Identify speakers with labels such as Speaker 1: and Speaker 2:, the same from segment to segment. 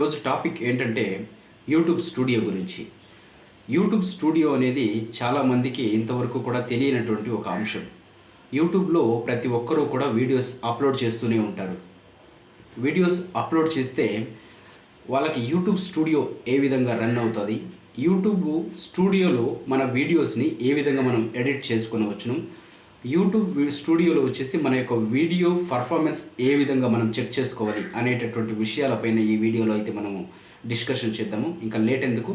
Speaker 1: రోజు టాపిక్ ఏంటంటే YouTube studio గురించి. యూట్యూబ్ స్టూడియో అనేది చాలామందికి ఇంతవరకు కూడా తెలియనటువంటి ఒక అంశం. యూట్యూబ్లో ప్రతి ఒక్కరూ కూడా వీడియోస్ అప్లోడ్ చేస్తూనే ఉంటారు. వీడియోస్ అప్లోడ్ చేస్తే వాళ్ళకి యూట్యూబ్ స్టూడియో ఏ విధంగా రన్ అవుతుంది, యూట్యూబ్ స్టూడియోలో మన వీడియోస్ని ఏ విధంగా మనం ఎడిట్ చేసుకునవచ్చును, యూట్యూబ్ స్టూడియోలో వచ్చేసి మన యొక్క వీడియో పర్ఫార్మెన్స్ ఏ విధంగా మనం చెక్ చేసుకోవాలి అనేటటువంటి విషయాలపైన ఈ వీడియోలో అయితే మనము డిస్కషన్ చేద్దాము. ఇంకా లేట్ ఎందుకు,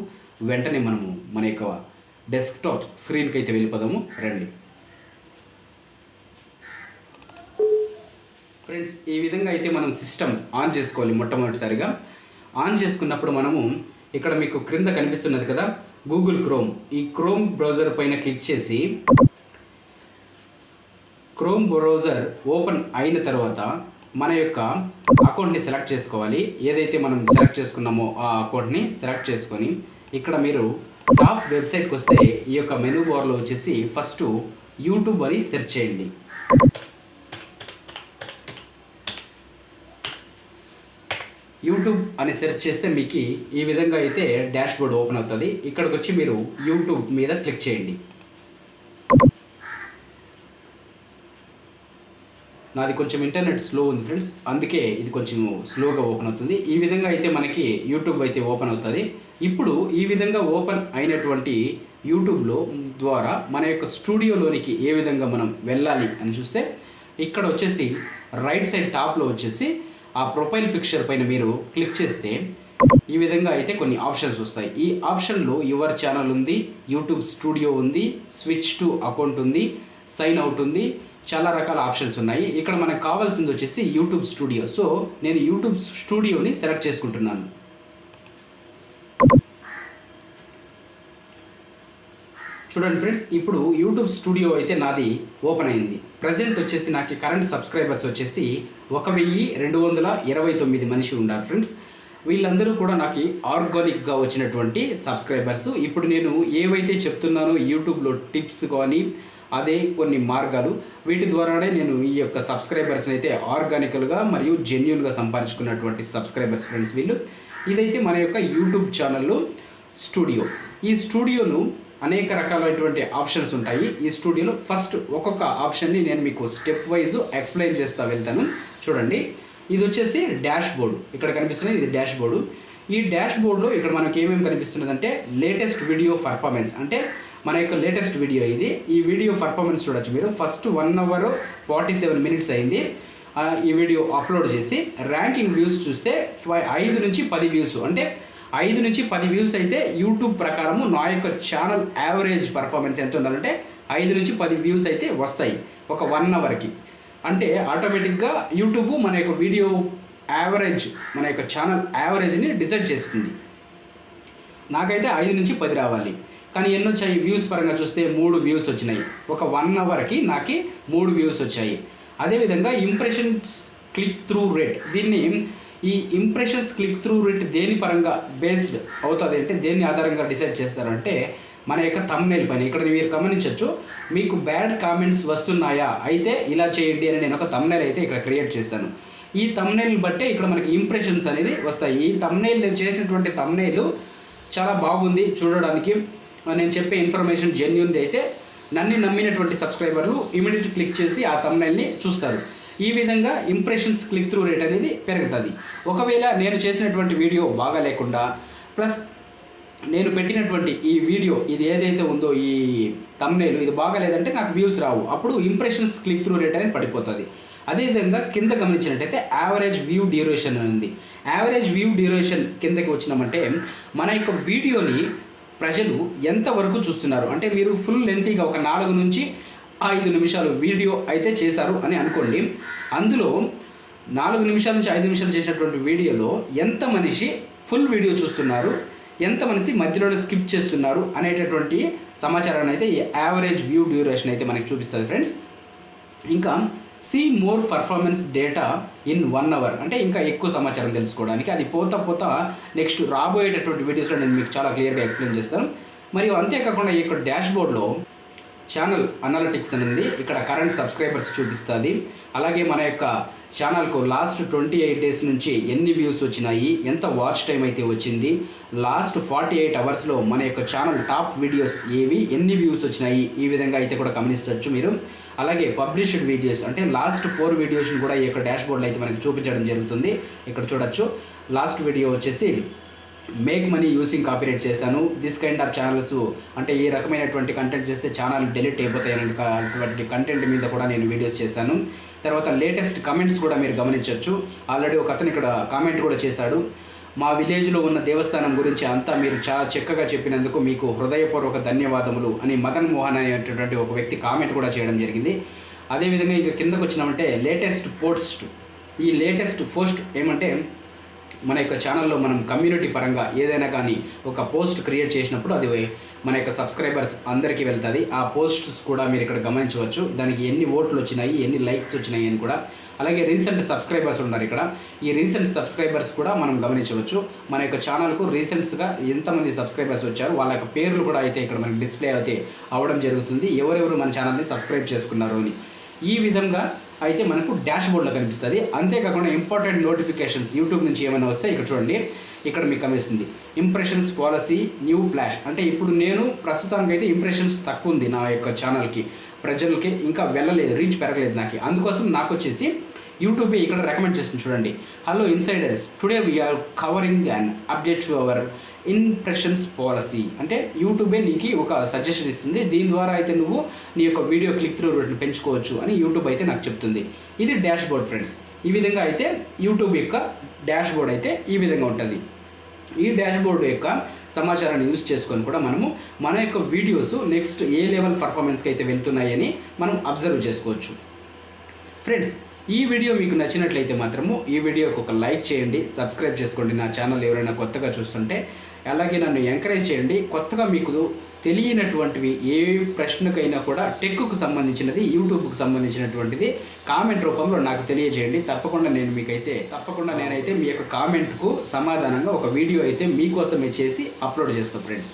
Speaker 1: వెంటనే మనము మన యొక్క డెస్క్టాప్ స్క్రీన్కి అయితే వెళ్ళిపోదాము రండి. ఫ్రెండ్స్, ఈ విధంగా అయితే మనం సిస్టమ్ ఆన్ చేసుకోవాలి. మొట్టమొదటిసారిగా ఆన్ చేసుకున్నప్పుడు మనము ఇక్కడ మీకు క్రింద కనిపిస్తున్నది కదా గూగుల్ క్రోమ్, ఈ క్రోమ్ బ్రౌజర్ పైన క్లిక్ చేసి క్రోమ్ బ్రౌజర్ ఓపెన్ అయిన తర్వాత మన యొక్క అకౌంట్ని సెలెక్ట్ చేసుకోవాలి. ఏదైతే మనం సెలెక్ట్ చేసుకున్నామో ఆ అకౌంట్ని సెలెక్ట్ చేసుకొని ఇక్కడ మీరు టాప్ వెబ్సైట్కి వస్తే ఈ యొక్క మెనూ బార్లో వచ్చేసి ఫస్ట్ యూట్యూబ్ అని సెర్చ్ చేయండి. యూట్యూబ్ అని సెర్చ్ చేస్తే మీకు ఈ విధంగా అయితే డాష్ బోర్డ్ ఓపెన్ అవుతుంది. ఇక్కడికి వచ్చి మీరు యూట్యూబ్ మీద క్లిక్ చేయండి. నాది కొంచెం ఇంటర్నెట్ స్లో ఉంది ఫ్రెండ్స్, అందుకే ఇది కొంచెం స్లోగా ఓపెన్ అవుతుంది. ఈ విధంగా అయితే మనకి యూట్యూబ్ అయితే ఓపెన్ అవుతుంది. ఇప్పుడు ఈ విధంగా ఓపెన్ అయినటువంటి యూట్యూబ్లో ద్వారా మన యొక్క స్టూడియోలోనికి ఏ విధంగా మనం వెళ్ళాలి అని చూస్తే ఇక్కడ వచ్చేసి రైట్ సైడ్ టాప్లో వచ్చేసి ఆ ప్రొఫైల్ పిక్చర్ పైన మీరు క్లిక్ చేస్తే ఈ విధంగా అయితే కొన్ని ఆప్షన్స్ వస్తాయి. ఈ ఆప్షన్లో యువర్ ఛానల్ ఉంది, యూట్యూబ్ స్టూడియో ఉంది, స్విచ్ టు అకౌంట్ ఉంది, సైన్ అవుట్ ఉంది, చాలా రకాల ఆప్షన్స్ ఉన్నాయి. ఇక్కడ మనకు కావాల్సింది వచ్చేసి యూట్యూబ్ స్టూడియో. సో నేను యూట్యూబ్ స్టూడియోని సెలెక్ట్ చేసుకుంటున్నాను. చూడండి ఫ్రెండ్స్, ఇప్పుడు యూట్యూబ్ స్టూడియో అయితే నాది ఓపెన్ అయింది. ప్రజెంట్ వచ్చేసి నాకు కరెంట్ సబ్స్క్రైబర్స్ వచ్చేసి 1229 మనిషి ఉన్నారు ఫ్రెండ్స్. వీళ్ళందరూ కూడా నాకు ఆర్గానిక్గా వచ్చినటువంటి సబ్స్క్రైబర్స్. ఇప్పుడు నేను ఏవైతే చెప్తున్నానో యూట్యూబ్లో టిప్స్ కానీ అదే కొన్ని మార్గాలు, వీటి ద్వారానే నేను ఈ యొక్క సబ్స్క్రైబర్స్ని అయితే ఆర్గానికల్గా మరియు జెన్యూన్గా సంపాదించుకున్నటువంటి సబ్స్క్రైబర్స్ ఫ్రెండ్స్ వీళ్ళు. ఇదైతే మన యొక్క యూట్యూబ్ ఛానల్లో స్టూడియో. ఈ స్టూడియోను అనేక రకాలైనటువంటి ఆప్షన్స్ ఉంటాయి. ఈ స్టూడియోలో ఫస్ట్ ఒక్కొక్క ఆప్షన్ని నేను మీకు స్టెప్ వైజ్ ఎక్స్ప్లెయిన్ చేస్తూ వెళ్తాను. చూడండి, ఇది వచ్చేసి డాష్ బోర్డు. ఇక్కడ కనిపిస్తున్నది ఇది డాష్ బోర్డు. ఈ డాష్ బోర్డులో ఇక్కడ మనకి ఏమేమి కనిపిస్తున్నదంటే లేటెస్ట్ వీడియో పర్ఫార్మెన్స్, అంటే మన యొక్క లేటెస్ట్ వీడియో ఇది. ఈ వీడియో పర్ఫార్మెన్స్ చూడొచ్చు మీరు. ఫస్ట్ 1 hour 47 minutes అయింది ఈ వీడియో అప్లోడ్ చేసి. ర్యాంకింగ్ వ్యూస్ చూస్తే 5 నుంచి 10 వ్యూస్, అంటే 5 నుంచి 10 వ్యూస్ అయితే యూట్యూబ్ ప్రకారము నా యొక్క ఛానల్ యావరేజ్ పర్ఫార్మెన్స్ ఎంత ఉండాలంటే 5 నుంచి 10 వ్యూస్ అయితే వస్తాయి ఒక 1 hourకి. అంటే ఆటోమేటిక్గా యూట్యూబ్ మన యొక్క వీడియో యావరేజ్, మన యొక్క ఛానల్ యావరేజ్ని డిసైడ్ చేస్తుంది. నాకైతే 5 నుంచి 10 రావాలి. కానీ ఎన్ని వచ్చాయి వ్యూస్ పరంగా చూస్తే 3 వ్యూస్ వచ్చినాయి. ఒక 1 hourకి నాకు 3 వ్యూస్ వచ్చాయి. అదేవిధంగా ఇంప్రెషన్స్ క్లిక్ త్రూ రేట్, దీన్ని ఈ ఇంప్రెషన్స్ క్లిక్ త్రూ రేట్ దేని పరంగా బేస్డ్ అవుతుంది అంటే దేన్ని ఆధారంగా డిసైడ్ చేస్తారంటే మన యొక్క థంబ్నెయిల్ పైన. ఇక్కడ మీరు గమనించవచ్చు, మీకు బ్యాడ్ కామెంట్స్ వస్తున్నాయా అయితే ఇలా చేయండి అని నేను ఒక థంబ్నెయిల్ అయితే ఇక్కడ క్రియేట్ చేశాను. ఈ థంబ్నెయిల్ బట్టే ఇక్కడ మనకి ఇంప్రెషన్స్ అనేది వస్తాయి. ఈ థంబ్నెయిల్ నేను చేసినటువంటి థంబ్నెయిల్ చాలా బాగుంది చూడడానికి, నేను చెప్పే ఇన్ఫర్మేషన్ జెన్యూన్ది అయితే నన్ను నమ్మినటువంటి సబ్స్క్రైబర్లు ఇమీడియట్ క్లిక్ చేసి ఆ థంబ్నెయిల్ని చూస్తారు. ఈ విధంగా ఇంప్రెషన్స్ క్లిక్ త్రూ రేట్ అనేది పెరుగుతుంది. ఒకవేళ నేను చేసినటువంటి వీడియో బాగా లేకుండా ప్లస్ నేను పెట్టినటువంటి ఈ వీడియో ఇది ఏదైతే ఉందో ఈ థంబ్నెయిల్ ఇది బాగాలేదంటే నాకు వ్యూస్ రావు. అప్పుడు ఇంప్రెషన్స్ క్లిక్ త్రూ రేట్ అనేది పడిపోతుంది. అదేవిధంగా కింద గమనించినట్టయితే యావరేజ్ వ్యూ డ్యూరేషన్ ఉంది. యావరేజ్ వ్యూ డ్యూరేషన్ కిందకి వచ్చినామంటే మన యొక్క వీడియోని ప్రజలు ఎంతవరకు చూస్తున్నారు, అంటే మీరు ఫుల్ లెంతీగా ఒక 4 నుంచి 5 నిమిషాలు వీడియో అయితే చేశారు అని అనుకోండి. అందులో 4 నిమిషాల నుంచి 5 నిమిషాలు చేసినటువంటి వీడియోలో ఎంత మనిషి ఫుల్ వీడియో చూస్తున్నారు, ఎంత మనిషి మధ్యలోనే స్కిప్ చేస్తున్నారు అనేటటువంటి సమాచారాన్ని అయితే ఈ యావరేజ్ వ్యూ డ్యూరేషన్ అయితే మనకి చూపిస్తుంది ఫ్రెండ్స్. ఇంకా see more performance data in 1 hour, అంటే ఇంకా ఎక్కువ సమాచారం తెలుసుకోవడానికి. అది పోతా నెక్స్ట్ రాబోయేటటువంటి వీడియోస్లో నేను మీకు చాలా క్లియర్గా ఎక్స్ప్లెయిన్ చేస్తాను. మరియు అంతేకాకుండా ఈ యొక్క డాష్ బోర్డ్లో ఛానల్ అనాలిటిక్స్ అని ఉంది. ఇక్కడ కరెంట్ సబ్స్క్రైబర్స్ చూపిస్తుంది. అలాగే మన యొక్క ఛానల్కు లాస్ట్ 28 డేస్ నుంచి ఎన్ని వ్యూస్ వచ్చినాయి, ఎంత వాచ్ టైం అయితే వచ్చింది, లాస్ట్ 48 అవర్స్లో మన యొక్క ఛానల్ టాప్ వీడియోస్ ఏవి, ఎన్ని వ్యూస్ వచ్చినాయి, ఈ విధంగా అయితే కూడా గమనించవచ్చు మీరు. అలాగే పబ్లిష్డ్ వీడియోస్ అంటే లాస్ట్ 4 వీడియోస్ని కూడా ఈ యొక్క డాష్బోర్డ్లో అయితే మనకి చూపించడం జరుగుతుంది. ఇక్కడ చూడొచ్చు. లాస్ట్ వీడియో వచ్చేసి మేక్ మనీ యూసింగ్ కాపీరైట్ చేశాను. దిస్ కైండ్ ఆఫ్ ఛానల్స్ అంటే ఈ రకమైనటువంటి కంటెంట్ చేస్తే ఛానల్ డిలీట్ అయిపోతాయి అనేటువంటి కంటెంట్ మీద కూడా నేను వీడియోస్ చేశాను. తర్వాత లేటెస్ట్ కమెంట్స్ కూడా మీరు గమనించవచ్చు. ఆల్రెడీ ఒక అతను ఇక్కడ కామెంట్ కూడా చేశాడు. మా విలేజ్లో ఉన్న దేవస్థానం గురించి అంతా మీరు చాలా చక్కగా చెప్పినందుకు మీకు హృదయపూర్వక ధన్యవాదములు అని మదన్ మోహన్ అనేటటువంటి ఒక వ్యక్తి కామెంట్ కూడా చేయడం జరిగింది. అదేవిధంగా ఇక కిందకు వచ్చినామంటే లేటెస్ట్ పోస్ట్. ఈ లేటెస్ట్ పోస్ట్ ఏమంటే మన యొక్క ఛానల్లో మనం కమ్యూనిటీ పరంగా ఏదైనా కానీ ఒక పోస్ట్ క్రియేట్ చేసినప్పుడు అది మన యొక్క సబ్స్క్రైబర్స్ అందరికీ వెళ్తుంది. ఆ పోస్ట్స్ కూడా మీరు ఇక్కడ గమనించవచ్చు. దానికి ఎన్ని ఓట్లు వచ్చినాయి, ఎన్ని లైక్స్ వచ్చినాయి అని కూడా. అలాగే రీసెంట్ సబ్స్క్రైబర్స్ ఉన్నారు ఇక్కడ. ఈ రీసెంట్ సబ్స్క్రైబర్స్ కూడా మనం గమనించవచ్చు. మన యొక్క ఛానల్కు రీసెంట్స్గా ఎంతమంది సబ్స్క్రైబర్స్ వచ్చారు, వాళ్ళ యొక్క పేర్లు కూడా అయితే ఇక్కడ మనకి డిస్ప్లే అయితే అవ్వడం జరుగుతుంది, ఎవరెవరు మన ఛానల్ని సబ్స్క్రైబ్ చేసుకున్నారు అని. ఈ విధంగా అయితే మనకు డాష్ బోర్డ్లో కనిపిస్తుంది. అంతేకాకుండా ఇంపార్టెంట్ నోటిఫికేషన్స్ యూట్యూబ్ నుంచి ఏమైనా వస్తే ఇక్కడ చూడండి, ఇక్కడ మీకు కనిపిస్తుంది ఇంప్రెషన్స్ పాలసీ న్యూ ఫ్లాష్. అంటే ఇప్పుడు నేను ప్రస్తుతానికైతే ఇంప్రెషన్స్ తక్కువ ఉంది నా యొక్క ఛానల్కి, ప్రజలకి ఇంకా వెళ్ళలేదు, రీచ్ పెరగలేదు నాకు. అందుకోసం నాకు వచ్చేసి యూట్యూబే ఇక్కడ రికమెండ్ చేస్తుంది చూడండి. Hello insiders, today we're covering and update to our impressions policy. అంటే యూట్యూబే నీకు ఒక సజెషన్ ఇస్తుంది, దీని ద్వారా అయితే నువ్వు నీ యొక్క వీడియో క్లిక్ త్రూ రేట్ని పెంచుకోవచ్చు అని యూట్యూబ్ అయితే నాకు చెప్తుంది. ఇది డాష్ బోర్డ్ ఫ్రెండ్స్. ఈ విధంగా అయితే యూట్యూబ్ యొక్క డాష్ బోర్డ్ అయితే ఈ విధంగా ఉంటుంది. ఈ డాష్ బోర్డు యొక్క సమాచారాన్ని యూజ్ చేసుకొని కూడా మనము మన యొక్క వీడియోస్ నెక్స్ట్ ఏ లెవెల్ పర్ఫార్మెన్స్కి అయితే వెళ్తున్నాయని మనం అబ్జర్వ్ చేసుకోవచ్చు. ఫ్రెండ్స్, ఈ వీడియో మీకు నచ్చినట్లయితే మాత్రము ఈ వీడియోకి ఒక లైక్ చేయండి, సబ్స్క్రైబ్ చేసుకోండి నా ఛానల్ ఎవరైనా కొత్తగా చూస్తుంటే. అలాగే నన్ను ఎంకరేజ్ చేయండి. కొత్తగా మీకు తెలియనటువంటివి ఏ ప్రశ్నకైనా కూడా టెక్కు సంబంధించినది, యూట్యూబ్కి సంబంధించినటువంటిది కామెంట్ రూపంలో నాకు తెలియజేయండి. తప్పకుండా నేనైతే మీ యొక్క కామెంట్కు సమాధానంగా ఒక వీడియో అయితే మీకోసమే చేసి అప్లోడ్ చేస్తాను ఫ్రెండ్స్.